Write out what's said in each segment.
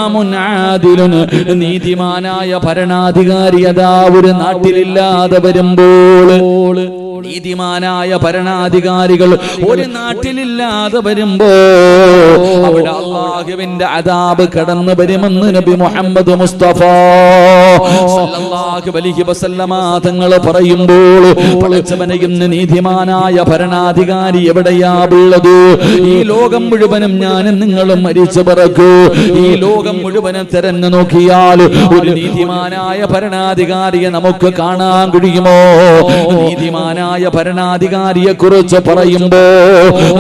ഇമാമുൻ ആദിലുൻ, നീതിമാനായ ഭരണാധികാരി അതാ ഒരു നാട്ടിലില്ലാതെ വരുമ്പോൾ, നീതിമാനായ ഭരണാധികാരികൾ ഒരു നാട്ടിലില്ലാതെ വരുമ്പോ അവിടെ അല്ലാഹുവിന്റെ അദാബ് കടന്നു വരുമെന്ന് നബി മുഹമ്മദ് മുസ്തഫ സല്ലല്ലാഹു അലൈഹി വസല്ലമ തങ്ങൾ പറയുമ്പോൾ, പടച്ചവനെ ഇന്ന് നീതിമാനായ ഭരണാധികാരി എവിടെയാ ഉള്ളത്? ഈ ലോകം മുഴുവനും ഞാനും നിങ്ങളും മരിച്ചു പറക്കൂ. ഈ ലോകം മുഴുവനും തെരഞ്ഞു നോക്കിയാൽ ഒരു നീതിമാനായ ഭരണാധികാരിയെ നമുക്ക് കാണാൻ കഴിയുമോ? നീതിമാനായ ഭരണാധികാരിയെ കുറിച്ച് പറയുമ്പോ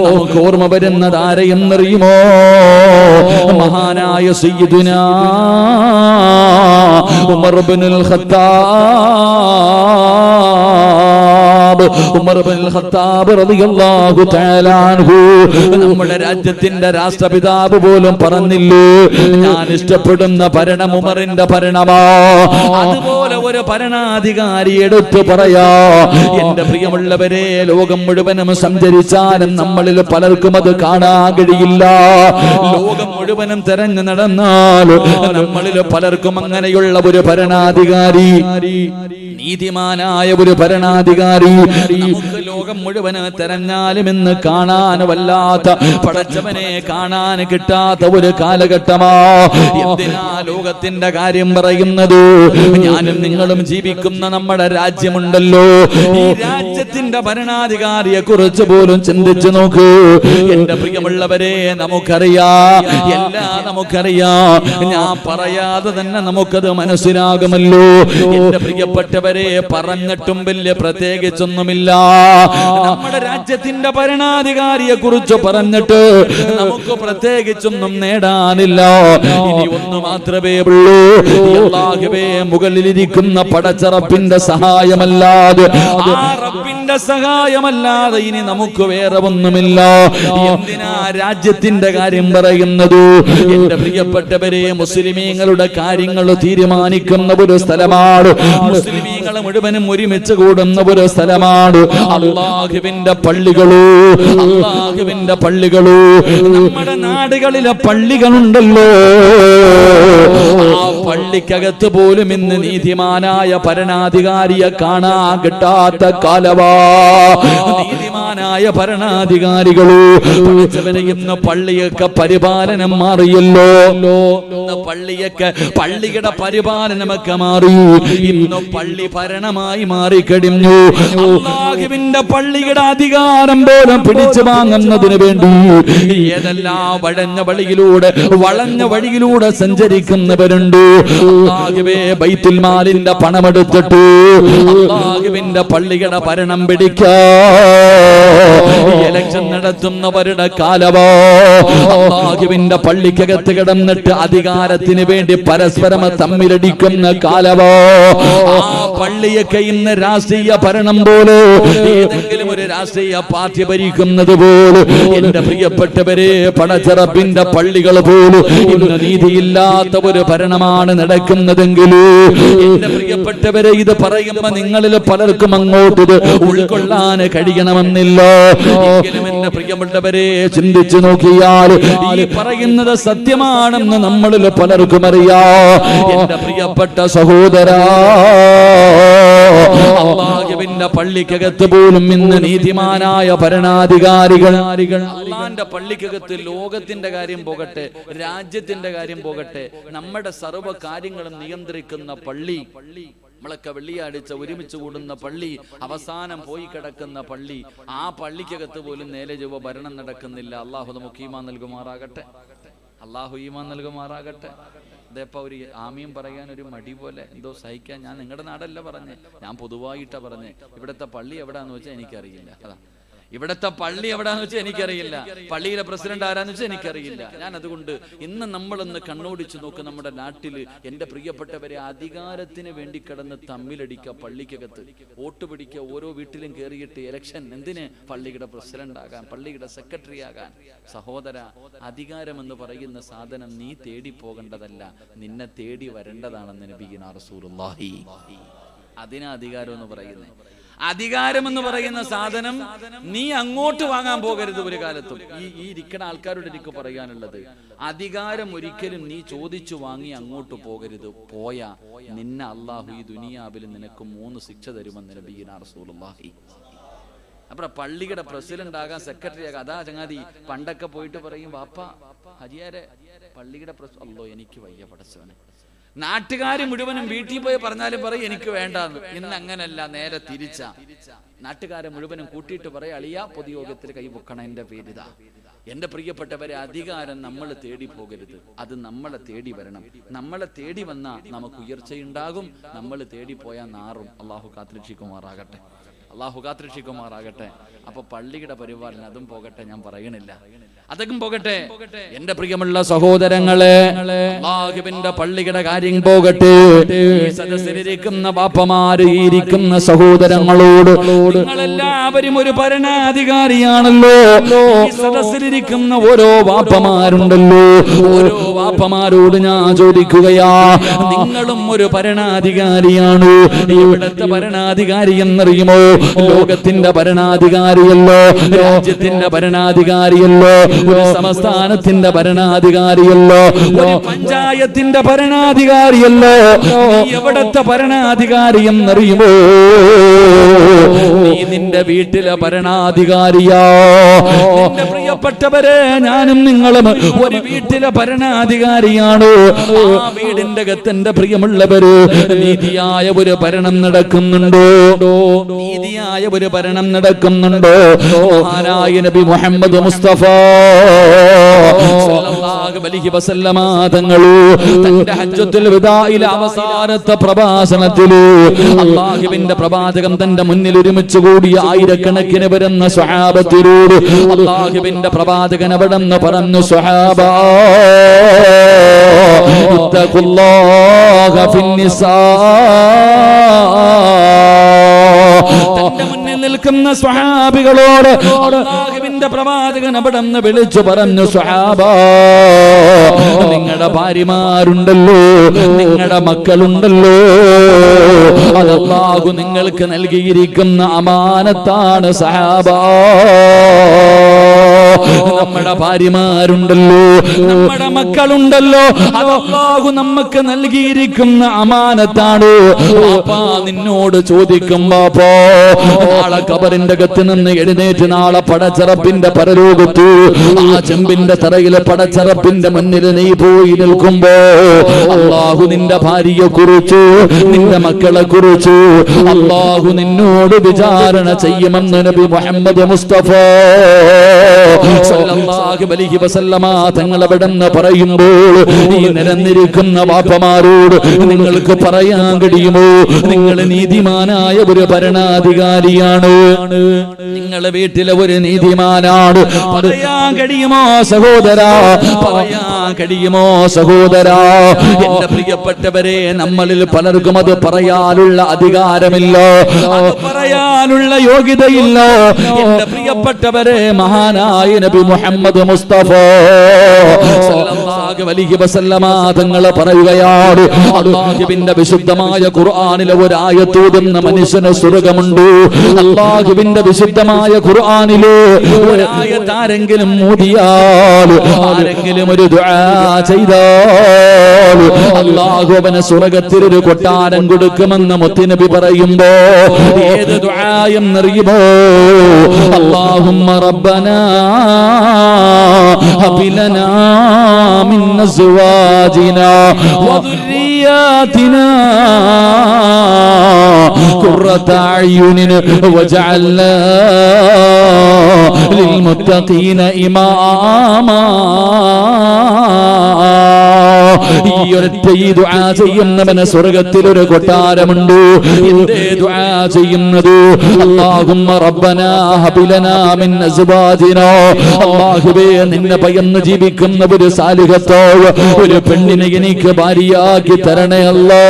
നമുക്ക് ഓർമ്മ വരുന്നത് ആരെയെന്നറിയുമോ? മഹാനായ സയ്യിദുനാ ഉമർ ഇബ്നുൽ ഖത്താബ്, ഉമർ ഇബ്നുൽ ഖത്താബ് റളിയല്ലാഹു തആല അൻഹു, നമ്മുടെ രാജ്യത്തിന്റെ രാഷ്ട്രപിതാവ് പോലും പറഞ്ഞില്ലേ, ഞാൻ ഇഷ്ടപ്പെടുന്ന ഭരണം ഉമറിന്റെ ഭരണമാ. അതുപോലെ ഒരു ഭരണാധികാരി എടുത്തു പറയാ. എന്റെ പ്രിയമുള്ളവരെ, ലോകം മുഴുവനും സഞ്ചരിച്ചാലും നമ്മളിൽ പലർക്കും അത് കാണാൻ കഴിയില്ല. ലോകം മുഴുവനും തെരഞ്ഞു നടന്നാൽ നമ്മളിൽ പലർക്കും അങ്ങനെയുള്ള ഒരു ഭരണാധികാരി, നീതിമാനായ ഒരു ഭരണാധികാരി നമുക്ക് ലോകം മുഴുവന് തെരഞ്ഞാലും ഇന്ന് കാണാൻ വല്ലാത്ത, പടച്ചവനെ കാണാൻ കിട്ടാത്ത ഒരു കാലഘട്ടമാ. എന്തിനാ ലോകത്തിന്റെ കാര്യം പറയുന്നത്? ഞാനും നിങ്ങളും ജീവിക്കുന്ന നമ്മുടെ രാജ്യമുണ്ടല്ലോ, ഈ രാജ്യത്തിന്റെ ഭരണാധികാരിയെ കുറിച്ച് പോലും ചിന്തിച്ചു നോക്കൂ. എന്റെ പ്രിയമുള്ളവരെ, നമുക്കറിയാം, എല്ലാം നമുക്കറിയാം. ഞാൻ പറയാതെ തന്നെ നമുക്കത് മനസ്സിലാകുമല്ലോ. എന്റെ പ്രിയപ്പെട്ടവരെ, പറഞ്ഞിട്ടും വലിയ പ്രത്യേകിച്ചൊന്നുമില്ല. നമ്മുടെ രാജ്യത്തിന്റെ ഭരണാധികാരിയെ കുറിച്ച് പറഞ്ഞിട്ട് നമുക്ക് പ്രത്യേകിച്ചൊന്നും നേടാനില്ല. ഇനി ഒന്ന് മാത്രമേ ഉള്ളൂ, അല്ലാഹുവേ, മുകളിലിരിക്കുന്ന പടച്ചറപ്പിന്റെ സഹായമല്ലാതെ, ആ റബ്ബിന്റെ സഹായമല്ലാതെ ഇനി നമുക്ക് വേറെ ഒന്നുമില്ല. എന്തിനാ രാജ്യത്തിന്റെ കാര്യം പറയുന്നത്? എന്റെ പ്രിയപ്പെട്ടവരെ, മുസ്ലിമീങ്ങളുടെ കാര്യങ്ങൾ തീരുമാനിക്കുന്ന ഒരു സ്ഥലമാണ്, മുസ്ലിമീങ്ങൾ മുഴുവനും ഒരുമിച്ച് കൂടുന്ന ഒരു സ്ഥലമാണ് അല്ലാഹുവിന്റെ പള്ളികളോ. അല്ലാഹുവിന്റെ പള്ളികളോ, നമ്മുടെ നാടുകളിലെ പള്ളികളുണ്ടല്ലോ, ആ പള്ളിക്കകത്ത് പോലും ഇന്ന് നീതിമാനായ ഭരണാധികാരിയെ കാണാൻ കിട്ടാത്ത കാലവാ. നീതിമാനായ ഭരണാധികാരികളോ, ഇന്ന് പള്ളിയൊക്കെ പരിപാലനം മാറിയല്ലോ. പള്ളിയൊക്കെ, പള്ളിയുടെ പരിപാലനമൊക്കെ മാറി. ഇന്ന് പള്ളി ഭരണമായി മാറിക്കഴിഞ്ഞു. അല്ലാഹുവിന്റെ പള്ളിയുടെ അധികാരം പോലും പിടിച്ചു വാങ്ങുന്നതിന് വേണ്ടി ഏതെല്ലാം വളഞ്ഞ വഴിയിലൂടെ സഞ്ചരിക്കുന്നവരുണ്ട്. അല്ലാഹുവേ, ബൈത്തുൽ മാലിന്റെ പണമെടുത്തിട്ട് അല്ലാഹുവിന്റെ പള്ളിയുടെ ഭരണം പിടിക്കാ ഇലക്ഷൻ നടത്തുന്നവരുടെ കാലവോ. അല്ലാഹുവിന്റെ പള്ളിക്കകത്ത് കിടന്നിട്ട് അധികാരത്തിന് വേണ്ടി പരസ്പരം തമ്മിലടിക്കുന്ന കാലവോ. ആ പള്ളിയൊക്കെ ഇന്ന് രാഷ്ട്രീയ ഭരണം പോലെ, ഏതെങ്കിലും ഒരു രാഷ്ട്രീയ പാർട്ടി ഭരിക്കുന്നത് പോലെ. എന്റെ പ്രിയപ്പെട്ടവരെ, പടച്ചറപ്പിന്റെ പള്ളികൾ പോലും ഇന്ന് നീതിയില്ലാത്ത ഒരു ഭരണമാണ് നടക്കുന്നതെങ്കിലും, എന്റെ പ്രിയപ്പെട്ടവരെ, ഇത് പറയുമ്പോ നിങ്ങളിൽ പലർക്കും അങ്ങോട്ട് ഉൾക്കൊള്ളാൻ കഴിയണമെന്നില്ല. എങ്കിലും എന്റെ പ്രിയപ്പെട്ടവരെ, ചിന്തിച്ചു നോക്കിയാൽ ഈ പറയുന്നത് സത്യമാണെന്ന് നമ്മളിൽ പലർക്കും അറിയാം. എന്റെ പ്രിയപ്പെട്ട സഹോദരാ, അല്ലാഹുവിന്റെ പള്ളിക്കകത്ത് പോലും ഇന്ന് നീതിമാനായ ഭരണാധികാരികൾ, അല്ലാഹുവിന്റെ പള്ളിക്കകത്ത് ലോകത്തിന്റെ കാര്യം പോകട്ടെ, രാജ്യത്തിന്റെ കാര്യം പോകട്ടെ, നമ്മുടെ സർവ്വ കാര്യങ്ങളും നിയന്ത്രിക്കുന്ന പള്ളി, നമ്മളൊക്കെ വെള്ളിയാഴ്ച ഒരുമിച്ച് കൂടുന്ന പള്ളി, അവസാനം പോയി കിടക്കുന്ന പള്ളി, ആ പള്ളിക്കകത്ത് പോലും നേരെ ചൊവ്വ ഭരണം നടക്കുന്നില്ല. അള്ളാഹു നമുക്ക് ഈമാൻ നൽകുമാറാകട്ടെ. അള്ളാഹു ഈമാൻ നൽകുമാറാകട്ടെ. അതേപ്പോ ഒരു ആമീൻ പറയാൻ ഒരു മടി പോലെ എന്തോ സഹിക്കാൻ. ഞാൻ നിങ്ങളുടെ നാടല്ല പറഞ്ഞേ, ഞാൻ പൊതുവായിട്ടാ പറഞ്ഞേ. ഇവിടുത്തെ പള്ളി എവിടാന്ന് വെച്ചാൽ എനിക്കറിയില്ല. അതാ, ഇവിടുത്തെ പള്ളി എവിടാന്ന് വെച്ചാൽ എനിക്കറിയില്ല, പള്ളിയിലെ പ്രസിഡന്റ് ആരാന്ന് വെച്ചാൽ എനിക്കറിയില്ല. ഞാൻ അതുകൊണ്ട് ഇന്ന് നമ്മളൊന്ന് കണ്ണോടിച്ച് നോക്ക്. നമ്മുടെ നാട്ടിൽ എന്റെ പ്രിയപ്പെട്ടവരെ, അധികാരത്തിന് വേണ്ടി കിടന്ന് തമ്മിലടിക്കുക, പള്ളിക്കകത്ത് വോട്ട് പിടിക്കുക, ഓരോ വീട്ടിലും കയറിയിട്ട് ഇലക്ഷൻ. എന്തിന്? പള്ളിയുടെ പ്രസിഡന്റ് ആകാൻ, പള്ളിയുടെ സെക്രട്ടറി ആകാൻ. സഹോദര, അധികാരമെന്ന് പറയുന്ന സാധനം നീ തേടി പോകേണ്ടതല്ല, നിന്നെ തേടി വരേണ്ടതാണെന്ന് നബിയുനാ റസൂലുള്ളാഹി. അതിനാ അധികാരം എന്ന് പറയുന്നത്. അധികാരം എന്ന് പറയുന്ന സാധനം നീ അങ്ങോട്ട് വാങ്ങാൻ പോകരുത് ഒരു കാലത്തും. ഈ ഇരിക്കുന്ന ആൾക്കാരോട് എനിക്ക് പറയാനുള്ളത്, അധികാരം ഒരിക്കലും നീ ചോദിച്ചു വാങ്ങി അങ്ങോട്ട് പോകരുത്. പോയാ നിന്നെ അള്ളാഹു ഈ ദുനിയാവിൽ നിനക്ക് 3 ശിക്ഷ തരുമെന്ന് നബിയുനാ റസൂലുള്ളാഹി. അപ്പൊ പള്ളിയുടെ പ്രസിഡന്റ് ആകാൻ, സെക്രട്ടറി ആകാൻ, അതാ ചങ്ങാതി പണ്ടൊക്കെ പോയിട്ട് പറയും, വാപ്പ ഹരിയാരെ പള്ളിയുടെ അല്ലോ എനിക്ക് വയ്യ പടച്ചവനെ. നാട്ടുകാര് മുഴുവനും വീട്ടിൽ പോയി പറഞ്ഞാലും പറയും എനിക്ക് വേണ്ടാന്ന്. ഇന്ന് അങ്ങനല്ല, നേരെ തിരിച്ച. നാട്ടുകാരെ മുഴുവനും കൂട്ടിയിട്ട് പറയും, അളിയ പൊതുയോഗത്തിൽ കൈപൊക്കണം, എന്റെ പേരിതാ. എന്റെ പ്രിയപ്പെട്ടവരെ, അധികാരം നമ്മൾ തേടി പോകരുത്, അത് നമ്മളെ തേടി വരണം. നമ്മളെ തേടി വന്നാൽ നമുക്ക് ഉയർച്ചയുണ്ടാകും, നമ്മൾ തേടി പോയാൽ നാറും. അള്ളാഹു കാത്തുരക്ഷിക്കുമാറാകട്ടെ, അള്ളാഹു കാത്തുരക്ഷിക്കുമാറാകട്ടെ. അപ്പൊ പള്ളിയുടെ പരിപാലനം അതും പോകട്ടെ, ഞാൻ പറയണില്ല, അതൊക്കെ പോകട്ടെ. എന്റെ പ്രിയമുള്ള സഹോദരങ്ങളെ, അല്ലാഹുവിന്റെ പള്ളിയുടെ കാര്യം പോകട്ടെ. ഈ സദസ്സിലിരിക്കുന്ന ബാപ്പമാര്, ഇരിക്കുന്ന സഹോദരങ്ങളോട്, നിങ്ങളെല്ലാവരും ഒരു ഭരണാധികാരിയാണല്ലോ. ഈ സദസ്സിലിരിക്കുന്ന ഓരോ ബാപ്പമാരുണ്ടല്ലോ, ഓരോ ബാപ്പമാരോട് ഞാൻ ചോദിക്കുകയാ, നിങ്ങളും ഒരു ഭരണാധികാരിയാണ്. ഇവിടുത്തെ ഭരണാധികാരി എന്നറിയുമോ? ലോകത്തിന്റെ ഭരണാധികാരിയല്ലോ, രാജ്യത്തിന്റെ ഭരണാധികാരിയല്ലോ, ഒരു സംസ്ഥാനത്തിന്റെ ഭരണാധികാരിയല്ലോ, ഒരു പഞ്ചായത്തിന്റെ ഭരണാധികാരിയല്ലോ. എവിടത്തെ ഭരണാധികാരി എന്നറിയുമോ? നീ നിന്റെ വീട്ടിലെ ഭരണാധികാരിയാ. നിന്റെ പ്രിയപ്പെട്ടവരെ, ഞാനും നിങ്ങളും ഒരു വീട്ടിലെ ഭരണാധികാരിയാണ്. ആ വീടിന്റെ അകത്തിന്റെ പ്രിയമുള്ളവര്, നീതിയായ ഒരു ഭരണം നടക്കുന്നുണ്ടോ? നീതിയായ ഒരു ഭരണം നടക്കുന്നുണ്ടോ? മഹാനായ നബി മുഹമ്മദ് മുസ്തഫ സ്വല്ലല്ലാഹു അലൈഹി വസല്ലമ തങ്ങൾ തന്റെ ഹജ്ജത്തുൽ വിദായിലെ അവസാനത്തെ പ്രഭാഷണത്തിൽ അല്ലാഹുവിന്റെ പ്രവാചകൻ തന്റെ മുന്നിൽ ഒരുമിച്ച് കൂടിയ ആയിരക്കണക്കിന് വരുന്ന സ്വഹാബത്തിനോട് അല്ലാഹുവിന്റെ പ്രവാചകൻ അവിടെന്ന് പറഞ്ഞു, സ്വഹാബാ ഇത്തഖുല്ലാഹ ഫിന്നിസാ. തന്റെ മുന്നിൽ നിൽക്കുന്ന സ്വഹാബികളോട് അല്ലാഹുവിന്റെ പ്രവാചകൻ അവിടെന്ന് വിളിച്ചു പറഞ്ഞു, സ്വഹാബാ, നിങ്ങളുടെ ഭാര്യമാരുണ്ടല്ലോ, നിങ്ങളുടെ മക്കളുണ്ടല്ലോ, അത് അല്ലാഹു നിങ്ങൾക്ക് നൽകിയിരിക്കുന്ന അമാനത്താണ് സഹാബാ. നമ്മുടെ ഭാര്യമാരുണ്ടല്ലോ, നമ്മുടെ മക്കളുണ്ടല്ലോ, അത് അല്ലാഹു നമുക്ക് നൽകിയിരിക്കുന്ന അമാനത്താണ്. പാപ്പാ നിന്നോട് ചോദിക്കും, പാപ്പോ നാളെ ഖബറിന്റെ അകത്ത് നിന്ന് എഴുന്നേറ്റ് നാളെ പടച്ചറപ്പിന്റെ പരലോകത്ത് ആ ചെമ്പിന്റെ തറയിലെ പടച്ചറപ്പിന്റെ മുന്നിൽ നീ പോയി നിൽക്കുമ്പോ അല്ലാഹു നിന്റെ ഭാര്യയെ കുറിച്ചു, നിന്റെ മക്കളെ കുറിച്ചു അല്ലാഹു നിന്നോട് വിചാരണ ചെയ്യുമെന്ന് നബി മുഹമ്മദ് മുസ്തഫ സ്വല്ലല്ലാഹു അലൈഹി വസല്ലമ തങ്ങൾ അവിടെന്ന് പറയുമ്പോൾ ഈ നിരന്നിരിക്കുന്ന വാപ്പമാരോട് നിങ്ങൾക്ക് പറയാൻ കഴിയുമോ? നിങ്ങൾ നീതിമാനായ ഒരു ഭരണാധികാരിയാണ്, നിങ്ങളെ വീട്ടിലെ ഒരു നീതിമാനാണ്. പറയാൻ കഴിയുമോ സഹോദരാ? പറയാൻ കഴിയുമോ സഹോദരാ? എന്റെ പ്രിയപ്പെട്ടവരെ, നമ്മളിൽ പലർക്കും അത് പറയാനുള്ള അധികാരമില്ല, അത് പറയാനുള്ള യോഗ്യതയില്ല. എന്റെ പ്രിയപ്പെട്ടവരെ, മഹാനായ നബി മുഹമ്മദ് മുസ്തഫ സ്വല്ലല്ലാഹു അലൈഹി വസല്ലമ തങ്ങൾ പറയുകയാണ്, അല്ലാഹുവിന്റെ വിശുദ്ധമായ ഖുർആനിലെ ഒരു ആയത്ത് ഓതുന്ന മനുഷ്യന് സ്വർഗ്ഗമുണ്ട്. അല്ലാഹുവിന്റെ വിശുദ്ധമായ ഖുർആനിലെ ഒരു ആയത്ത് ആരെങ്കിലും ഓതിയാൽ, ആരെങ്കിലും ഒരു ദുആ ചെയ്താൽ അല്ലാഹു അവന് സ്വർഗ്ഗത്തിൽ ഒരു കൊട്ടാരം കൊടുക്കുമെന്ന് മുത്തുനബി പറയുമ്പോ ഏത് ദുആ എന്നറിയുമോ? അല്ലാഹുമ്മ റബ്ബനാ ഹബ് ലനാ മിൻ അസ്വാജിനാ വദുർരിയാതിനാ ഖുർറത അയ്യുനിൻ വജഅൽനാ ലിൽമുത്തഖീന ഇമാമാ. ഈ ഒരൊറ്റ ഈ ദുആ ചെയ്യുന്നവന് സ്വർഗ്ഗത്തിൽ ഒരു കൊട്ടാരമുണ്ട്. എന്തേ ദുആ ചെയ്യുന്നത്? അല്ലാഹുമ്മ റബ്ബനാ ഹബ് ലനാ മിൻ അസ്വാജിനാ. അല്ലാഹുവേ, നിന്നെ ഭയന്ന് ജീവിക്കുന്ന ഒരു സാലിഹത്തായ ഒരു പെണ്ണിനെ എനിക്ക് ഭാര്യയാക്കി തരണേ അല്ലാഹ്.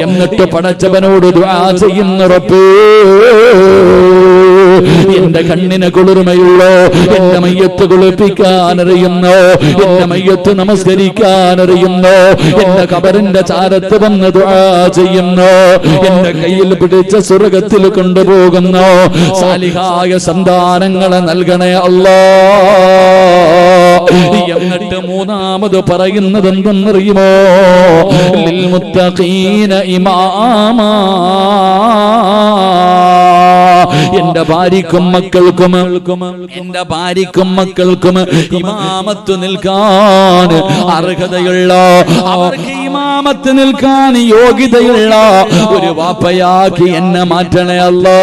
എന്നിട്ട് പടച്ചവനോട് ദുആ ചെയ്യുന്ന റബ്ബേ, എന്റെ കണ്ണിന് കുളിർമയുള്ളോ, എന്റെ മയ്യത്ത് കുളിപ്പിക്കാൻ അറിയുന്നോ, എന്റെ മയ്യത്ത് നമസ്കരിക്കാൻ അറിയുന്നോ, എന്റെ ഖബറിന്റെ ചാരത്ത് വന്ന് ദുആ ചെയ്യുന്നോ, എന്റെ കയ്യിൽ പിടിച്ച സ്വർഗ്ഗത്തിൽ കൊണ്ടുപോകുന്നോ സാലിഹായ സന്താനങ്ങളെ നൽകണേ അല്ലാഹ്. എന്നിട്ട് മൂന്നാമത് പറയുന്നത് എന്തെന്നറിയുമോ? ലിൽ മുത്തഖീന ഇമാമാ, എന്റെ ഭാര്യക്കും മക്കൾക്കും എന്റെ ഭാര്യക്കും മക്കൾക്കും ഇമാമത്ത് നിൽക്കാൻ അർഹതയുള്ള, അവർക്ക് ഇമാമത്ത് നിൽക്കാൻ യോഗ്യതയുള്ള ഒരു വാപ്പയാക്കി എന്നെ മാറ്റണേ അല്ലാഹ്.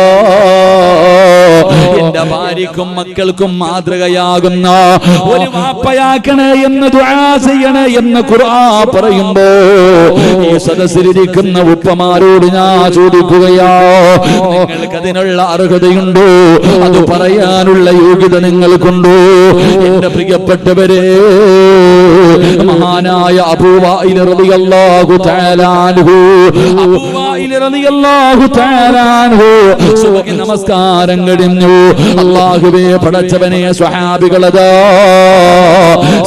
എന്റെ ഭാര്യക്കും മക്കൾക്കും മാതൃകയാകുന്ന ഒരു വാപ്പയാക്കണേ എന്ന് ദുആ ചെയ്യണേ എന്ന് ഖുർആൻ പറയുമ്പോ ഈ സദസ്സിലിരിക്കുന്ന ഉപ്പമാരോട് ഞാൻ ചോദിക്കുകയാ, നിങ്ങൾക്ക് അതിനുള്ള അർഹതയുണ്ടോ? അത് പറയാനുള്ള യോഗ്യത നിങ്ങൾക്കുണ്ടോ? എന്റെ പ്രിയപ്പെട്ടവരെ, മഹാനായ അബൂ വഈൽ റളിയല്ലാഹു തആല അൻഹു, അബൂ വഈൽ റളിയല്ലാഹു തആല അൻഹു സുബഹി നമസ്കാരം കഴിഞ്ഞു. അല്ലാഹുവേ പടച്ചവനെ, സ്വഹാബികളതാ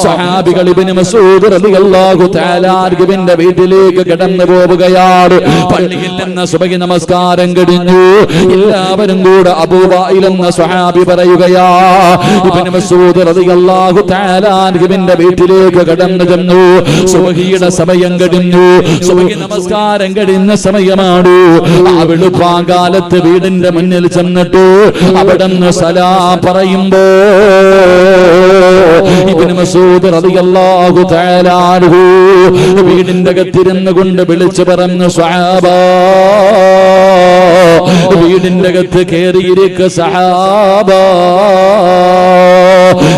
സ്വഹാബികൾ ഇബ്നു മസ്ഊദ് റളിയല്ലാഹു തആല അൻഹുവിന്റെ വീട്ടിലേക്ക് കടന്നു പോവുകയാണ്. പള്ളിയിൽ നിന്ന് സുബഹി നമസ്കാരം കഴിഞ്ഞു. എല്ലാവരും കൂടെ അബൂ വഈൽ എന്ന സ്വഹാബി പറയുകയാ, ഇബ്നു മസ്ഊദ് റളിയല്ലാഹു തആല അൻഹുവിന്റെ വീട്ടിലേക്ക് കടന്നു ചെന്നു. സുബഹിയുടെ സമയം കഴിഞ്ഞു. സുബഹി നമസ്കാരം കഴിഞ്ഞ സമയമാണ്. ആ വെളുപ്പാങ്കാലത്ത് വീടിന്റെ മുന്നിൽ ചെന്നിട്ട് അവിടുന്ന് സലാം പറയുമ്പോ ഇബ്നു മസ്ഊദ് റളിയല്ലാഹു തആല അൻഹു വീടിന്റെ അകത്തിരുന്നു കൊണ്ട് വിളിച്ചു പറഞ്ഞു, സ്വഹാബാ, വീടിന്റെ അകത്ത് കയറിയിരിക്ക സഹാബാ.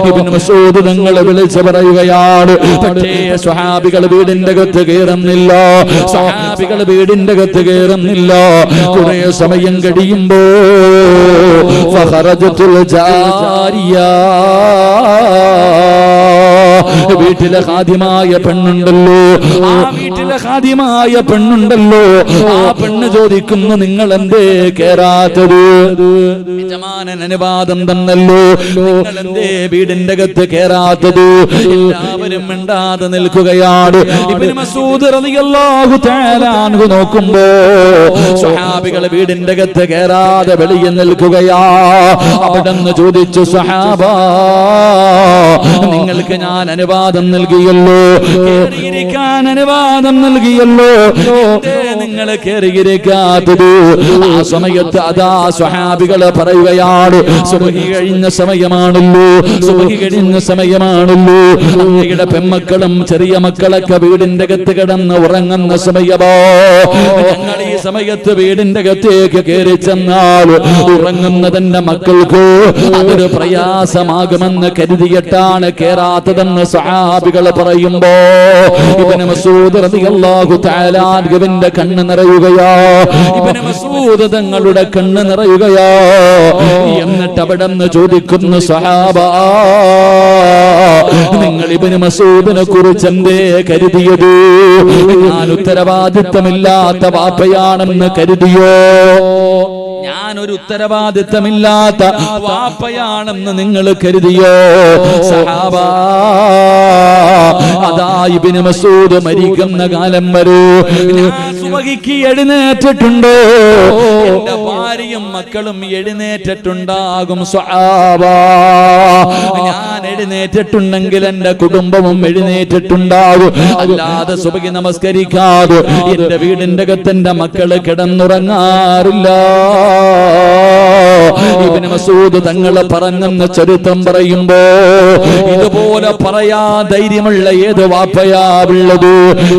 ഇബ്നു മസ്ഊദ് തങ്ങളെ വിളിച്ചു പറയുകയാണ്. പക്ഷേ സ്വഹാബികൾ വീടിന്റെ അകത്ത് കയറുന്നില്ല, സ്വഹാബികൾ വീടിന്റെ അകത്ത് കയറുന്നില്ല. കുറെ സമയം കഴിയുമ്പോ ഫഖറജത്തുൽ ജാരിയ, വീട്ടിലെ ഖാദിമായ പെണ്ണുണ്ടല്ലോ, ആ വീട്ടിലെ ഖാദിമായ പെണ്ണുണ്ടല്ലോ, ആ പെണ്ണ് ചോദിക്കുന്നു, നിങ്ങൾ എന്തേ കേറാത്തത്? യജമാനൻ അനുവാദം തന്നല്ലോ, നിങ്ങൾ എന്തേ വീടിന്റെ അകത്ത് കേറാത്തത്? എല്ലാവരും മിണ്ടാതെ നിൽക്കുകയാണ്. ഇബ്നു മസ്ഊദ് റളിയല്ലാഹു തആല അൻഹു നോക്കുമ്പോ സ്വഹാബികൾ വീടിന്റെ അകത്ത് കേറാതെ വെളിയിൽ നിൽക്കുകയാ. അവിടെന്ന് ചോദിച്ചു, സ്വഹാബാ, നിങ്ങൾക്ക് ഞാൻ അനുവാദം നൽകിയല്ലോ, കേറിയിരിക്കാൻ അനുവാദം നൽകിയല്ലോ, നിങ്ങൾ കേറിയിരിക്കാത്തത്? ആ സമയത്ത് അതാ സ്വഹാബികൾ പറയുകയാണ്, സുബഹി കഴിഞ്ഞ സമയമാണല്ലോ, സുബഹി കഴിഞ്ഞ സമയമാണല്ലോ, അങ്ങയുടെ പെൺമക്കളും ചെറിയ മക്കളൊക്കെ വീടിന്റെ അകത്ത് കിടന്ന് ഉറങ്ങുന്ന സമയമോ, ഞങ്ങൾ ഈ സമയത്ത് വീടിന്റെ അകത്തേക്ക് കയറി ചെന്നാൽ ഉറങ്ങുന്നതിന്റെ മക്കൾക്ക് അതൊരു പ്രയാസമാകുമെന്ന് കരുതിയിട്ടാണ് കേറാത്തതെന്ന് സ്വഹാബികൾ പറയുമ്പോ ഇബ്നു മസ്ഊദ് റളിയല്ലാഹു തആല അൻഹുവിന്റെ കണ്ണ് നിറയുകയാ. ഇബ്നു മസ്ഊദ് തങ്ങളുടെ കണ്ണ് നിറയുകയാ. എന്നിട്ട് അവിടെന്ന് ചോദിക്കുന്നു, സ്വഹാബാ, നിങ്ങൾ ഇബ്നു മസ്ഊദിനെ കുറിച്ച് എന്തേ കരുതിയത്? ഞാൻ ഉത്തരവാദിത്തമില്ലാത്ത വാപ്പയാണെന്ന് കരുതിയോ? ഞാനൊരു ഉത്തരവാദിത്തമില്ലാത്ത വാപ്പയാണെന്ന് നിങ്ങൾ കരുതിയോ? സഹാബാ, അതാ ഇബ്നു മസ്ഊദ് മരിക്കുന്ന കാലം വരെ ഞാൻ സുബഹിക്ക് എഴുന്നേറ്റിട്ടുണ്ടോ? എന്റെ ഭാര്യയും മക്കളും എഴുന്നേറ്റിട്ടുണ്ടാകും. സഹാബാ, ഞാൻ എഴുന്നേറ്റിട്ടുണ്ടെങ്കിൽ എന്റെ കുടുംബവും എഴുന്നേറ്റിട്ടുണ്ടാകും. അല്ലാതെ സുബഹി നമസ്കരിക്കാതെ എന്റെ വീടിന്റെ അകത്തെന്റെ മക്കള് കിടന്നുറങ്ങാറില്ല. ഇബ്നു മസ്ഊദ് തങ്ങളെ പറഞ്ഞെന്ന് ചരിത്രം പറയുമ്പോ ഇതുപോലെ പറയാ ധൈര്യമുള്ള ഏത് വാപ്പയാവുള്ളത്?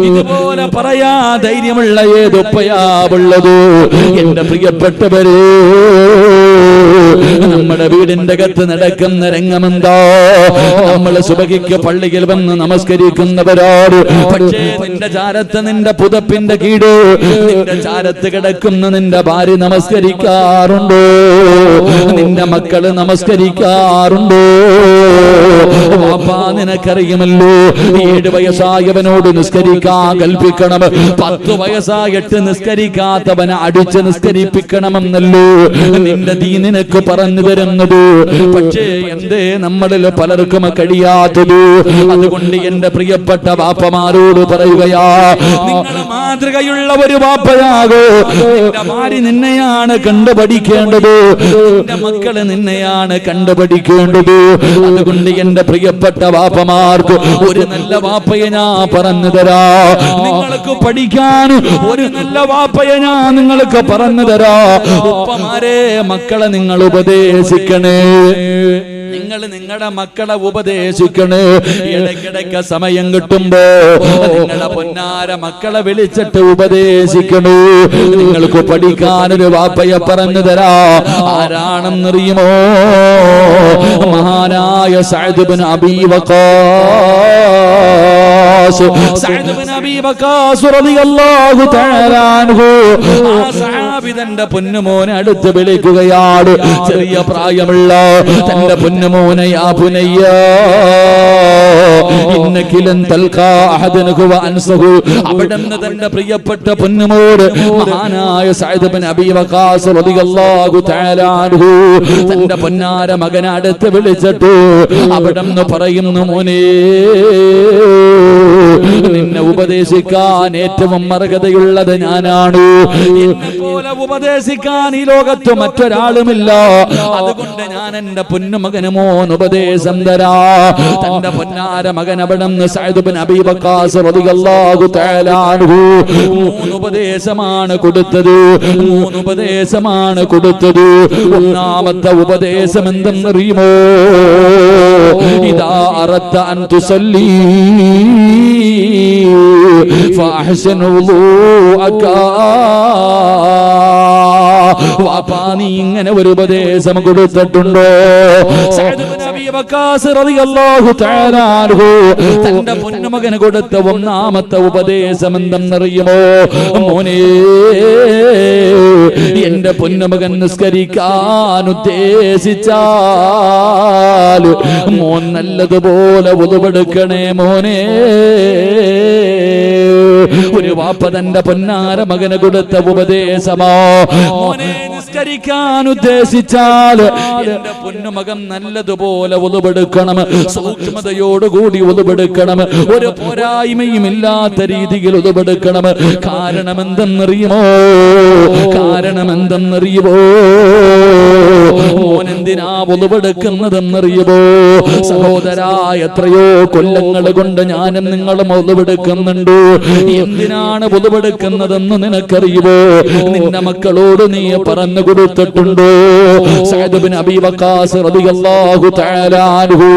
ഇതുപോലെ പറയാ ധൈര്യമുള്ള ഏത് ഉപ്പയാവുള്ളത്? എന്റെ പ്രിയപ്പെട്ടവരെ, നമ്മുടെ വീടിന്റെ അകത്ത് നടക്കുന്ന രംഗമെന്തോ, നമ്മൾ സുബഹിക്ക് പള്ളിയിൽ വന്ന് നമസ്കരിക്കുന്നവരോട്, പക്ഷേ നിന്റെ ചാരത്ത്, നിന്റെ പുതപ്പിന്റെ കീഴ്, നിന്റെ ചാരത്ത് കിടക്കുന്ന നിന്റെ ഭാര്യ നമസ്കരിക്കാറുണ്ടോ? നിന്റെ മക്കള് നമസ്കരിക്കാറുണ്ടോ? വാപ്പാ, നിനക്കറിയുമല്ലോ 7 വയസ്സായവനോട് നിസ്കരിക്കാൻ കൽപ്പിക്കണം, 10 വയസ്സായിട്ട് നിസ്കരിക്കാത്തവനെ അടിച്ച് നിസ്കരിപ്പിക്കണമെന്നല്ലോ നിന്റെ ദീൻ നിനക്ക് പറഞ്ഞു തരുന്നത്. പക്ഷേ എന്തേ നമ്മളിൽ പലർക്കും കഴിയാത്തത്? അതുകൊണ്ട് എന്റെ പ്രിയപ്പെട്ട വാപ്പമാരോട് പറയുകയാ, നിങ്ങളെ മാതൃകയുള്ള ഒരു വാപ്പയാകോ. നിന്റെ ഭാര്യ നിന്നെയാണ് കണ്ടുപഠിക്കേണ്ടത്, നിന്റെ മക്കള് നിന്നെയാണ് കണ്ടുപഠിക്കേണ്ടത്. അതുകൊണ്ട് എന്റെ പ്രിയപ്പെട്ട വാപ്പമാർക്ക് ഒരു നല്ല വാപ്പയെ ഞാൻ പറഞ്ഞു തരാ. നിങ്ങൾക്ക് പഠിക്കാൻ ഒരു നല്ല വാപ്പയെ ഞാൻ നിങ്ങൾക്ക് പറഞ്ഞു തരാ. ഉപ്പമാരെ, മക്കളെ നിങ്ങൾ ഉപദേശിക്കണേ, നിങ്ങൾ നിങ്ങളുടെ മക്കളെ ഉപദേശിക്കണേ. ഇടയ്ക്കിടയ്ക്ക് സമയം കിട്ടുമ്പോ നിങ്ങളുടെ പൊന്നാര മക്കളെ വിളിച്ചിട്ട് ഉപദേശിക്കണേ. നിങ്ങൾക്ക് പഠിക്കാനൊരു വാപ്പയെ പറഞ്ഞു തരാ. ആരാണെന്നറിയുമോ? മഹാനായ സഅദ് ഇബ്നു അബീ വഖാസ്. സഅദ് ഇബ്നു അബീ വഖാസ് റളിയല്ലാഹു തആല അൻഹു, ആ സഹാബി തന്റെ പൊന്നുമോനെ അടുത്ത് വിളിക്കുകയാണ്. ചെറിയ പ്രായമുള്ള തന്റെ പൊന്നുമോനെ, യാ ബുനയ്യ ഇന്നക ലൻ തൽഖാ അഹദൻ ഹുവ അൻസഹു. അവിടുന്ന് തന്റെ പ്രിയപ്പെട്ട പൊന്നുമോട്, മഹാനായ സഅദ് ഇബ്നു അബീ വഖാസ് റളിയല്ലാഹു തആല അൻഹു തന്റെ പൊന്നാര മകനെ അടുത്ത് വിളിച്ചിട്ട് അവിടുന്ന് പറയുന്നു, മോനെ, നിന്നെ ഉപദേശിക്കാൻ ഏറ്റവും അർഹതയുള്ളത് ഞാനാണ്. എന്നെ പോലെ ഉപദേശിക്കാൻ ഈ ലോകത്ത് മറ്റൊരാളുമില്ല. അതുകൊണ്ട് ഞാൻ എന്റെ പൊന്നുമകന് മോൻ ഉപദേശം തരാ. തന്റെ പൊന്നാര മകൻ അവിടുന്ന് സഅദ് ഇബ്നു അബീ വഖാസ് റളിയല്ലാഹു തആല അൻഹു 3 ഉപദേശമാണ് കൊടുത്തത്. 3 ഉപദേശമാണ് കൊടുത്തത്. ഒന്നാമത്തെ ഉപദേശം എന്തെന്നറിയുമോ? ഇദാ അറദ്ത അൻ തുസല്ലി ഫഅഹ്സിൻ വുളൂഅക. വാപ്പാ, നീ ഇങ്ങനെ ഒരു ഉപദേശം കൊടുത്തിട്ടുണ്ടോ? സഅദ് ഇബ്നു അബീ വഖാസ് റളിയല്ലാഹു തആല അൻഹു തന്റെ പൊന്നുമകന് കൊടുത്ത ഒന്നാമത്തെ ഉപദേശം എന്തെന്നറിയുമോ? മോനെ, എന്റെ പൊന്നുമകൻ നിസ്കരിക്കാൻ ഉദ്ദേശിച്ചാൽ മോൻ നല്ലതുപോലെ ഉളുവെടുക്കണേ മോനെ. ഒരു വാപ്പ തന്റെ പൊന്നാര മകന് കൊടുത്ത ഉപദേശമോ? മോനെ, നിസ്കരിക്കാൻ ഉദ്ദേശിച്ചാൽ എന്റെ പൊന്നുമകൻ നല്ലതുപോലെ ഉളുവെടുക്കണം, സൂക്ഷ്മതയോടുകൂടി ഉളുവെടുക്കണം, ഒരു പോരായ്മയും ഇല്ലാത്ത രീതിയിൽ ഉളുവെടുക്കണം. കാരണം എന്തെന്നറിയുമോ? മോൻ എന്തിനാ ഉളുവെടുക്കുന്നതെന്നറിയുമോ? സഹോദരാ, എത്രയോ കൊല്ലങ്ങൾ കൊണ്ട് ഞാനും നിങ്ങളും ഉളുവെടുക്കുന്നുണ്ട്. എന്തിനാണ് ഉളുവെടുക്കുന്നതെന്ന് നിനക്കറിയുമോ? നിന്റെ മക്കളോട് നീ പറഞ്ഞു കൊടുത്തിട്ടുണ്ടോ? സഅദ് ഇബ്നു അബീ വഖാസ് റളിയല്ലാഹു തആല അൻഹു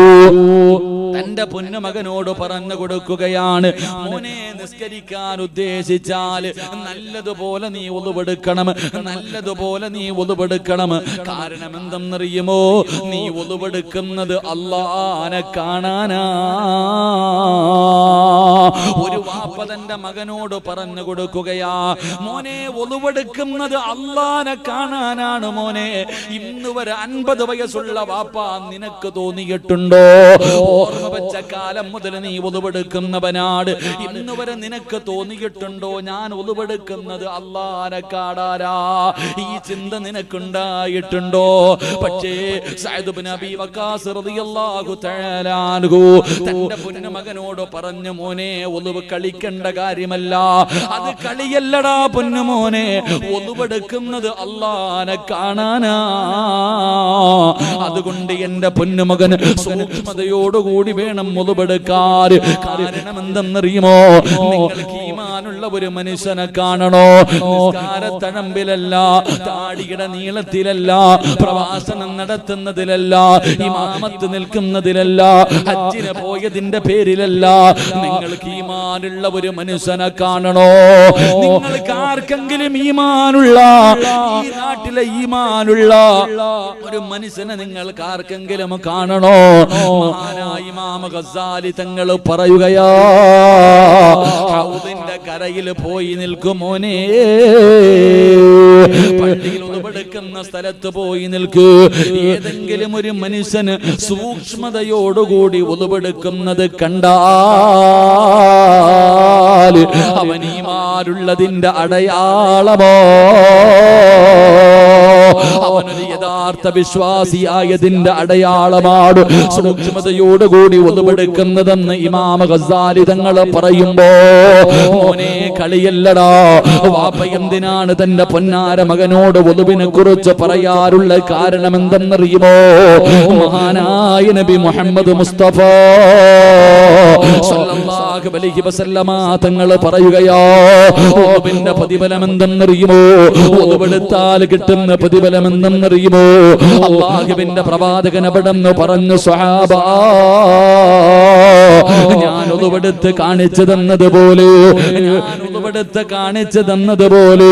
തന്റെ പൊന്നുമകനോട് പറഞ്ഞു കൊടുക്കുകയാണ്, മോനെ, നിസ്കരിക്കാൻ ഉദ്ദേശിച്ചാൽ നല്ലതുപോലെ നീ ഉളുവെടുക്കണം, നല്ലതുപോലെ നീ ഉളുവെടുക്കണം. കാരണം എന്തെന്നറിയുമോ? നീ ഉളുവെടുക്കുന്നത് അല്ലാഹനെ കാണാനാ. ഒരു വാപ്പ തന്റെ മകനോട് പറഞ്ഞു കൊടുക്കുകയാ, മോനെ, ഉളുവെടുക്കുന്നത് അല്ലാഹനെ കാണാനാണ് മോനെ. ഇന്ന് വരെ 50 വയസ്സുള്ള വാപ്പ നിനക്ക് തോന്നിയിട്ടുണ്ടോ? ഓർമ്മ വെച്ച കാലം മുതൽ നീ ഉളുവെടുക്കുന്നവനാണ്. ഇന്ന് വരെ നിനക്ക് തോന്നിയിട്ടുണ്ടോ ഞാൻ ഉളുവെടുക്കുന്നത് അല്ലാഹനെ കാണാനാ? ഈ ചിന്ത നിനക്കുണ്ടായിട്ടുണ്ടോ? പക്ഷേ സഅദ് ഇബ്നു അബീ വഖാസ് റളിയല്ലാഹു തആല അൻഹു തന്റെ പൊന്നുമകനോട് പറഞ്ഞു, മോനെ, ഉളുവ് കളിക്കേണ്ട കാര്യമല്ല, അത് കളിയല്ലടാ പൊന്നുമോനെ. ഉളുവെടുക്കുന്നത് അല്ലാഹനെ കാണാനാ. അതുകൊണ്ട് എന്റെ പൊന്നുമകൻ സൂക്ഷ്മതയോടുകൂടി വേണം ഉളുവെടുക്കാൻ. കാരണം എന്തെന്നറിയുമോ? നിങ്ങൾക്ക് ഈമാൻ ഈമാനുള്ള ഒരു മനുഷ്യനെ കാണണോ? നിസ്കാരത്തഴമ്പിലല്ല, താടിയുടെ നീളത്തിലല്ല, പ്രവാസനം നടത്തുന്നതിലല്ല, ഇമാമത്ത് നിൽക്കുന്നതിലല്ല, ഹജ്ജിന് പോയതിന്റെ പേരിലല്ല. നിങ്ങൾക്ക് ഈമാനുള്ള ഒരു മനുഷ്യനെ കാണണോ? നിങ്ങൾക്ക് ആർക്കെങ്കിലും ഈമാനുള്ള, ഈ നാട്ടിലെ ഈമാനുള്ള ഒരു മനുഷ്യനെ നിങ്ങൾക്ക് ആർക്കെങ്കിലും കാണണോ? മഹാനായ ഇമാം ഗസാലി തങ്ങൾ പറയുകയാ, ഹൗദിന്റെ കരയിൽ പോയി നിൽക്കുമോനെ, പള്ളിയിൽ ഉതുപെടുക്കുന്ന സ്ഥലത്ത് പോയി നിൽക്കൂ. ഏതെങ്കിലും ഒരു മനുഷ്യന് സൂക്ഷ്മതയോടുകൂടി ഉതുപെടുക്കുന്നത് കണ്ടാൽ അവൻ ഈമാനുള്ളതിന്റെ അടയാളമോ, അവനൊരു യഥാർത്ഥ വിശ്വാസിയായതിന്റെ അടയാളമാണ് സൂക്ഷ്മതയോടുകൂടി ഉതുപെടുക്കുന്നതെന്ന് ഇമാം ഗസാലി തങ്ങൾ പറയുമ്പോ, മോനെ കളിയല്ലടാ. വാപ്പ എന്തിനാണ് തന്റെ പൊന്നാര മകനോട് ഉതുവിനെ കുറിച്ച് പറയാറുള്ള കാരണം എന്തെന്നറിയുമോ? മഹാനായ നബി മുഹമ്മദ് മുസ്തഫ സല്ലല്ലാഹു അലൈഹി വസല്ലമ തങ്ങൾ പറയുകയാ, ഉതുവിന്റെ പ്രതിഫലം എന്തെന്നറിയുമോ? ഉതുവെടുത്താൽ കിട്ടുന്ന പ്രതിഫലം എന്തെന്നറിയുമോ? അല്ലാഹുവിന്റെ പ്രവാചകൻ അവിടെന്ന് പറഞ്ഞു, സ്വഹാബാ, ഞാൻ ഉതുവെടുത്ത് കാണിച്ചു തന്നതുപോലെ, ഞാൻ ഉതുവെടുത്ത് കാണിച്ചു തന്നതുപോലെ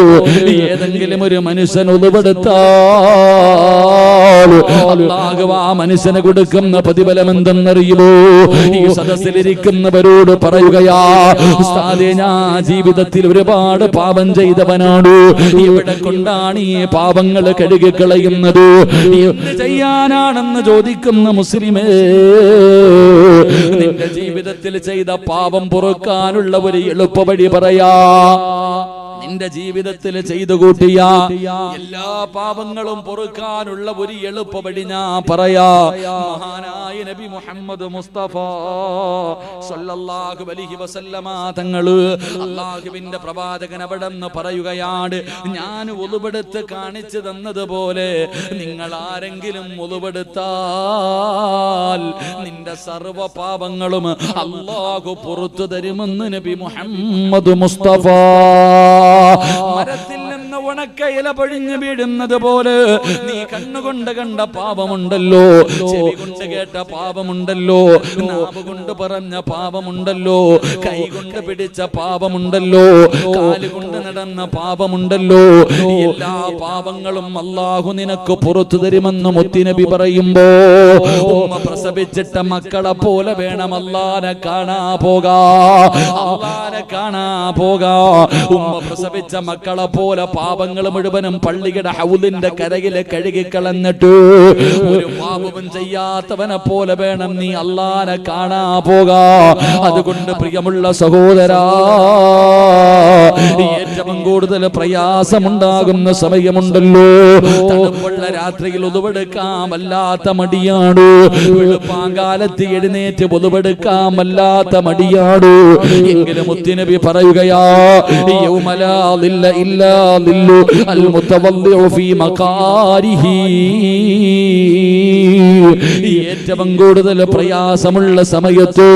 ഏതെങ്കിലും ഒരു മനുഷ്യൻ ഉതുവെടുത്താൽ അല്ലാഹു ആ മനുഷ്യന് കൊടുക്കുന്ന പ്രതിഫലം എന്തെന്നറിയുമോ? ഈ സദസ്സിലിരിക്കുന്നവരോട് പറയുകയാ, ഉസ്താദേ, ഞാൻ ജീവിതത്തിൽ ഒരുപാട് പാപം ചെയ്തവനാണ്. ഇവിടെ കൊണ്ടാണ് ഈ പാപങ്ങൾ കഴുകിക്കളയുന്നത്? എന്ത് ചെയ്യാനാണെന്ന് ചോദിക്കുന്ന മുസ്ലിമേ, നിന്റെ ജീവിതത്തിൽ ചെയ്ത പാപം പൊറുക്കാനുള്ള ഒരു എളുപ്പവഴി പറയാ. നിന്റെ ജീവിതത്തിൽ ചെയ്തു കൂട്ടിയ എല്ലാ പാപങ്ങളും പൊറുക്കാനുള്ള ഒരു എളുപ്പവഴി ഞാൻ പറയാ. മഹാനായ നബി മുഹമ്മദ് മുസ്തഫ സല്ലല്ലാഹു അലൈഹി വസല്ലമ തങ്ങള്, അല്ലാഹുവിന്റെ പ്രവാചകൻ അവിടെന്ന് പറയുകയാണ്, ഞാൻ ഉളുവെടുത്ത് കാണിച്ചു തന്നതുപോലെ നിങ്ങൾ ആരെങ്കിലും ഉളുവെടുത്താൽ നിന്റെ സർവ്വ പാപങ്ങളും അല്ലാഹു പുറത്തു തരുമെന്ന് നബി മുഹമ്മദ് മുസ്തഫ. മരത്തിൽ നിന്ന് ഉണക്ക ഇല പൊഴിഞ്ഞു വീഴുന്നത് പോലെ നീ കണ്ണുകൊണ്ട് കണ്ട പാപമുണ്ടല്ലോ, ചെവി കൊണ്ട് കേട്ട പാപമുണ്ടല്ലോ, നാവ് കൊണ്ട് പറഞ്ഞ പാപമുണ്ടല്ലോ, കൈ കൊണ്ട് പിടിച്ച പാപമുണ്ടല്ലോ, കാലുകൊണ്ട് നടന്ന പാപമുണ്ടല്ലോ, എല്ലാ പാപങ്ങളും അല്ലാഹു നിനക്ക് പുറത്തു തരുമെന്ന് മുത്തുനബി പറയുമ്പോ, ഉമ്മ പ്രസവിച്ചിട്ട മക്കളെ പോലെ വേണം അല്ലാഹനെ കാണാ പോകാ, അല്ലാഹനെ കാണാ പോകാ. ഉമ്മ പ്രസവിച്ച മക്കളെ പോലെ പാപങ്ങൾ മുഴുവനും പള്ളിയുടെ ഹൗദിന്റെ കരയിലെ കഴുകിക്കളഞ്ഞിട്ട് ഒരു പാപവും ചെയ്യാത്തവനെ പോലെ വേണം നീ അല്ലാഹനെ കാണാ പോകാ. അതുകൊണ്ട് പ്രിയമുള്ള സഹോദരാ, ഏറ്റവും കൂടുതൽ പ്രയാസമുണ്ടാകുന്ന സമയമുണ്ടല്ലോ, തണുപ്പുള്ള രാത്രിയിൽ ഉതുവെടുക്കാൻ വല്ലാത്ത മടിയാണ്, വെളുപ്പാങ്കാലത്ത് എഴുന്നേറ്റ് ഉതുവെടുക്കാൻ വല്ലാത്ത മടിയാണ്. എങ്കിലും മുത്തുനബി പറയുകയാ, യൗമലാ ളില്ല ഇല്ലാ ളില്ലു അൽ മുതവല്ലിഉ ഫീ മകാരിഹി. ഏറ്റവും കൂടുതൽ പ്രയാസമുള്ള സമയത്ത്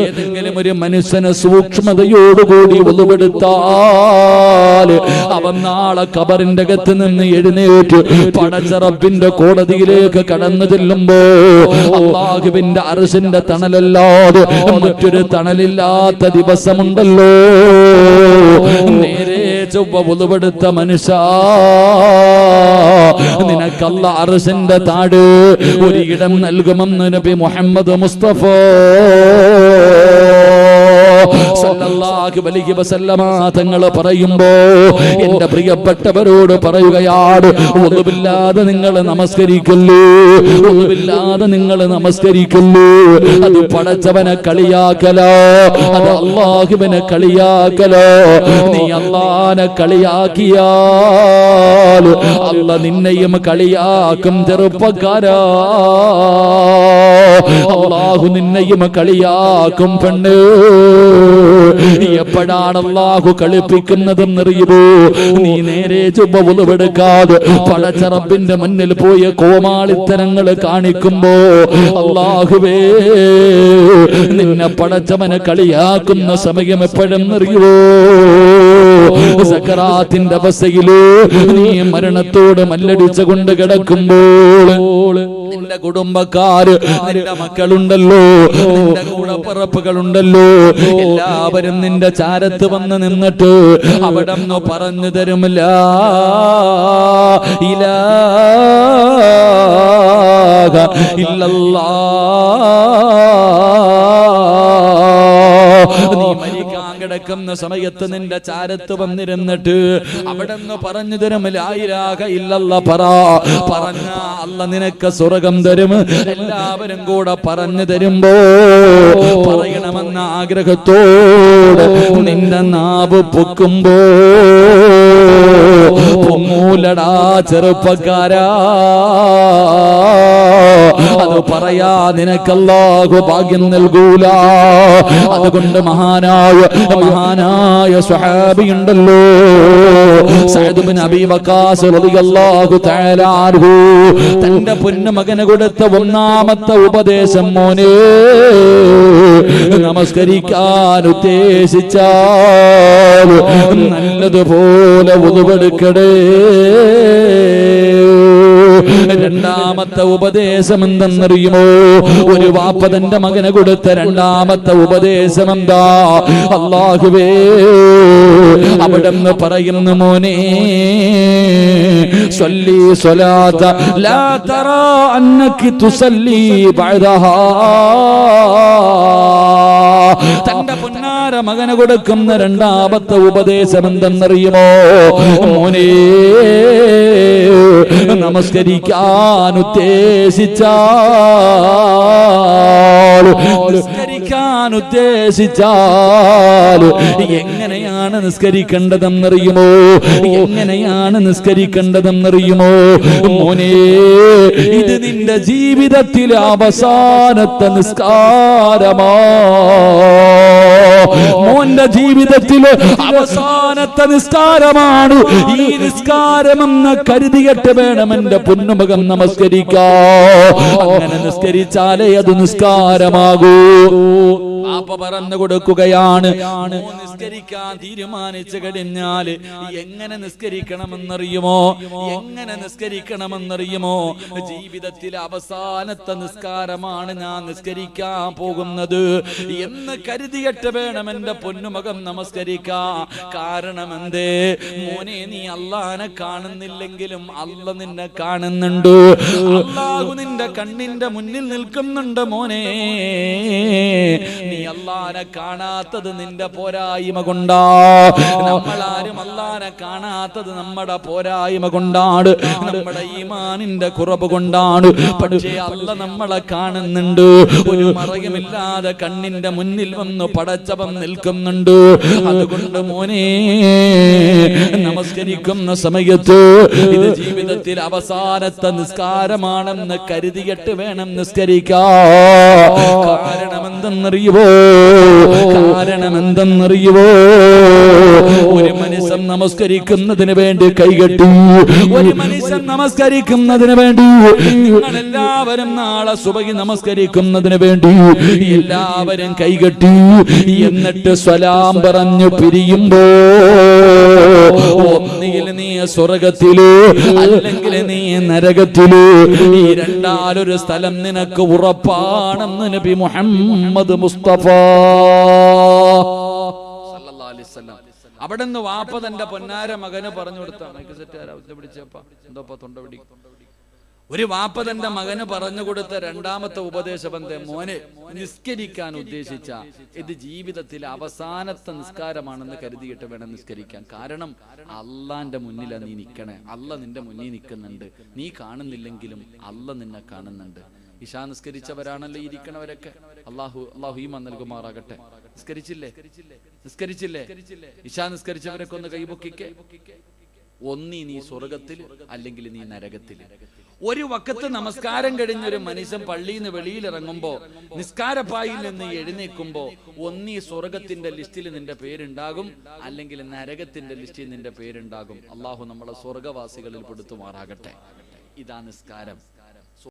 ഏതെങ്കിലും ഒരു മനുഷ്യന് സൂക്ഷ്മതയോടുകൂടി ഉളുവെടുത്താൽ അവൻ നാളെ ഖബറിന്റെ അകത്ത് നിന്ന് എഴുന്നേറ്റ് പടച്ച റബ്ബിന്റെ കോടതിയിലേക്ക് കടന്നു ചെല്ലുമ്പോ അല്ലാഹുവിന്റെ അർശിന്റെ തണലല്ലാതെ മറ്റൊരു തണലില്ലാത്ത ദിവസമുണ്ടല്ലോ. നേരെ ചൊവ്വ ഉളുവെടുത്ത മനുഷ്യ, നിനക്കല്ല അർശിന്റെ താഴ് ഒരിടം നൽകുമെന്ന് നബി മുഹമ്മദ് മുസ്തഫ സല്ലല്ലാഹു അലൈഹി വസല്ലമ തങ്ങൾ പറയുമ്പോ എന്റെ പ്രിയപ്പെട്ടവരോട് പറയുകയാണ്, ഒന്നുമില്ലാതെ നിങ്ങൾ നമസ്കരിക്കല്ലോ, ഒന്നുമില്ലാതെ നിങ്ങൾ നമസ്കരിക്കല്ലോ. അത് പടച്ചവനെ കളിയാക്കലോ, അത് അല്ലാഹുവിനെ കളിയാക്കലോ. നീ അല്ലാഹനെ കളിയാക്കിയാൽ അല്ലാഹ് നിന്നെയും കളിയാക്കും ചെറുപ്പക്കാരാ. അല്ലാഹു നിന്നെയും കളിയാക്കും പെണ്ണ്. എപ്പോഴാണ് അല്ലാഹു കളിപ്പിക്കുന്നതെന്നറിയുമോ? നീ നേരെ ചുവ ഉളുവെടുക്കാതെ പടച്ചറപ്പിന്റെ മുന്നിൽ പോയ കോമാളിത്തരങ്ങൾ കാണിക്കുമ്പോ അല്ലാഹുവേ നിന്നെ പടച്ചവനെ കളിയാക്കുന്ന സമയം എപ്പോഴെന്നറിയുമോ? സക്കറാത്തിന്റെ അവസ്ഥയില് നീ മരണത്തോട് മല്ലടിച്ചു കൊണ്ട് കിടക്കുമ്പോൾ നിന്റെ കുടുംബക്കാര്, നിന്റെ മക്കളുണ്ടല്ലോ, നിന്റെ കൂടപ്പിറപ്പുകളുണ്ടല്ലോ, എല്ലാവരും നിന്റെ ചാരത്ത് വന്ന് നിന്നിട്ട് അവിടെ നിന്ന് പറഞ്ഞു തരുമില്ല ഇലാഹ ഇല്ലല്ലാഹ്. നീ മരിക്കാൻ കിടക്കുന്ന സമയത്ത് നിന്റെ ചാരത്ത് വന്നിരുന്നിട്ട് അവിടെ നിന്ന് പറഞ്ഞു തരും ലാ ഇലാഹ ഇല്ലല്ലാഹ് പറഞ്ഞ അല്ല നിനക്ക് സ്വർഗം തരും. എല്ലാവരും കൂടെ പറഞ്ഞു തരുമ്പോ പറയണമെന്ന ആഗ്രഹത്തോടെ നിന്റെ നാവ് പൊക്കുമ്പോ പൊങ്ങൂലടാ ചെറുപ്പക്കാരാ. അത് പറയാ നിനക്ക് അല്ലാഹു ഭാഗ്യം നൽകൂല. അതുകൊണ്ട് മഹാനായ സ്വഹാബിയുണ്ടല്ലോ സഅദ് ഇബ്നു അബീ വഖാസ് റളിയല്ലാഹു തആല അൻഹു, തന്റെ പൊന്നുമകന് കൊടുത്ത ഒന്നാമത്തെ ഉപദേശം, മോനെ നമസ്കരിക്കാൻ ഉദ്ദേശിച്ചാൽ നല്ലതുപോലെ വുളുവെടുക്കണേ. രണ്ടാമത്തെ ഉപദേശം എന്തെന്നറിയുമോ? ഒരു വാപ്പ തന്റെ മകന് കൊടുത്ത രണ്ടാമത്തെ ഉപദേശം എന്താ? അല്ലാഹുവേ അവിടെന്ന് പറയുന്നു, മോനെ സ്വല്ലി സ്വലാത്ത ലാ തറാ അന്നകി തുസല്ലി ബഅദഹാ. തന്റെ പൊന്നാര മകന് കൊടുക്കുന്ന രണ്ടാമത്തെ ഉപദേശം എന്തെന്നറിയുമോ? മോനെ നമസ്കരിക്കാൻ ഉദ്ദേശിച്ചാൽ എങ്ങനെയാണ് നിസ്കരിക്കേണ്ടതെന്നറിയുമോ? എങ്ങനെയാണ് നിസ്കരിക്കേണ്ടതെന്നറിയുമോ? മോനെ ഇത് നിന്റെ ജീവിതത്തിലെ അവസാനത്തെ നിസ്കാരമാ. മോന്റെ ജീവിതത്തിലെ അവസാനത്തെ നിസ്കാരമാണ് ഈ നിസ്കാരമെന്ന് കരുതിയിട്ട് വേണം എന്റെ പൊന്നുമകൻ നമസ്കരിക്കാ. അങ്ങനെ നിസ്കരിച്ചാലേ അത് നിസ്കാരമാകൂ. പാപ്പ പറഞ്ഞു കൊടുക്കുകയാണ്, നിസ്കരിക്കാൻ തീരുമാനിച്ചു കഴിഞ്ഞാൽ എങ്ങനെ നിസ്കരിക്കണമെന്നറിയുമോ? എങ്ങനെ നിസ്കരിക്കണമെന്നറിയുമോ? ജീവിതത്തിലെ അവസാനത്തെ നിസ്കാരമാണ് ഞാൻ നിസ്കരിക്കാൻ പോകുന്നത് എന്ന് കരുതിയിട്ട് വേണം എന്റെ പൊന്നുമകൻ നമസ്കരിക്കാൻ. കാരണം എന്തേ? മോനെ നീ അല്ലാഹനെ കാണുന്നില്ലെങ്കിലും അല്ല നിന്നെ കാണുന്നുണ്ട്. അല്ലാഹു നിന്റെ കണ്ണിന്റെ മുന്നിൽ നിൽക്കുന്നുണ്ട്. മോനെ നീ അല്ലാഹനെ കാണാത്തത് നിന്റെ പോരായ്മ കൊണ്ടാ. നമ്മളാരും അല്ലാഹനെ കാണാത്തത് നമ്മുടെ പോരായ്മ കൊണ്ടാണ്, നമ്മുടെ ഈമാനിന്റെ കുറവ് കൊണ്ടാണ്. പക്ഷേ അല്ല നമ്മളെ കാണുന്നുണ്ട്. ഒരു മറയുമില്ലാതെ കണ്ണിന്റെ മുന്നിൽ വന്ന് പടച്ചവൻ നിൽക്കുന്നുണ്ട്. അതുകൊണ്ട് മോനെ നമസ്കരിക്കുന്ന സമയത്ത് ഇത് ജീവിതത്തിൽ അവസാനത്തെ നിസ്കാരമാണെന്ന് കരുതിയിട്ട് വേണം നിസ്കരിക്കാൻ. കാരണമെന്തെന്നറിയുവോ? ഒരു മനുഷ്യൻ നമസ്കരിക്കുന്നതിന് വേണ്ടി കൈകെട്ടി, ഒരു മനുഷ്യൻ നമസ്കരിക്കുന്നതിന് വേണ്ടി, നിങ്ങളെല്ലാവരും നാളെ സുബഹി നമസ്കരിക്കുന്നതിന് വേണ്ടി എല്ലാവരും കൈകെട്ടി, എന്നിട്ട് സ്വലാം പറഞ്ഞു പിരിയുമ്പോ ഒന്നുകിൽ നീ സ്വർഗത്തില് അല്ലെങ്കിൽ നീ നരകത്തില്. ഈ രണ്ടാലൊരു സ്ഥലം നിനക്ക് ഉറപ്പാണെന്ന് നബി മുഹമ്മദ് മുസ്തഫ സല്ലല്ലാഹു അലൈഹി വസല്ലം. അവിടെ നിന്ന് വാപ്പ തന്റെ പൊന്നാര മകന് പറഞ്ഞു കൊടുത്ത ഒരു വാപ്പ തന്റെ മകന് പറഞ്ഞു കൊടുത്ത രണ്ടാമത്തെ ഉപദേശം എന്തേ? മോനെ നിസ്കരിക്കാൻ ഉദ്ദേശിച്ച ഇത് ജീവിതത്തിൽ അവസാനത്തെ നിസ്കാരമാണെന്ന് കരുതിയിട്ട് വേണം നിസ്കരിക്കാൻ. കാരണം അള്ളാന്റെ മുന്നിലാണ് നീ നിൽക്കണേ. അല്ല നിന്റെ മുന്നിൽ നിൽക്കുന്നുണ്ട്. നീ കാണുന്നില്ലെങ്കിലും അല്ല നിന്നെ കാണുന്നുണ്ട്. ഇശാ നിസ്കരിച്ചവരാണല്ലോ ഇരിക്കണവരൊക്കെ. അള്ളാഹു ഈമാൻ നൽകുമാറാകട്ടെ. നിസ്കരിച്ചില്ലേ? ഇശാ നിസ്കരിച്ചവരൊക്കെ ഒന്ന് കൈപൊക്കിക്കേ. ഒന്നീ നീ സ്വർഗത്തിൽ, അല്ലെങ്കിൽ നീ നരകത്തിൽ. ഒരു വക്കത്ത് നമസ്കാരം കഴിഞ്ഞൊരു മനുഷ്യൻ പള്ളിയിൽ നിന്ന് വെളിയിലിറങ്ങുമ്പോ, നിസ്കാരപ്പായിൽ നിന്ന് എഴുന്നേൽക്കുമ്പോ, ഒന്നീ സ്വർഗത്തിന്റെ ലിസ്റ്റിൽ നിന്റെ പേരുണ്ടാകും, അല്ലെങ്കിൽ നരകത്തിന്റെ ലിസ്റ്റിൽ നിന്റെ പേരുണ്ടാകും. അള്ളാഹു നമ്മളെ സ്വർഗവാസികളിൽ പെടുത്തുമാറാകട്ടെ. ഇതാ നിസ്കാരം.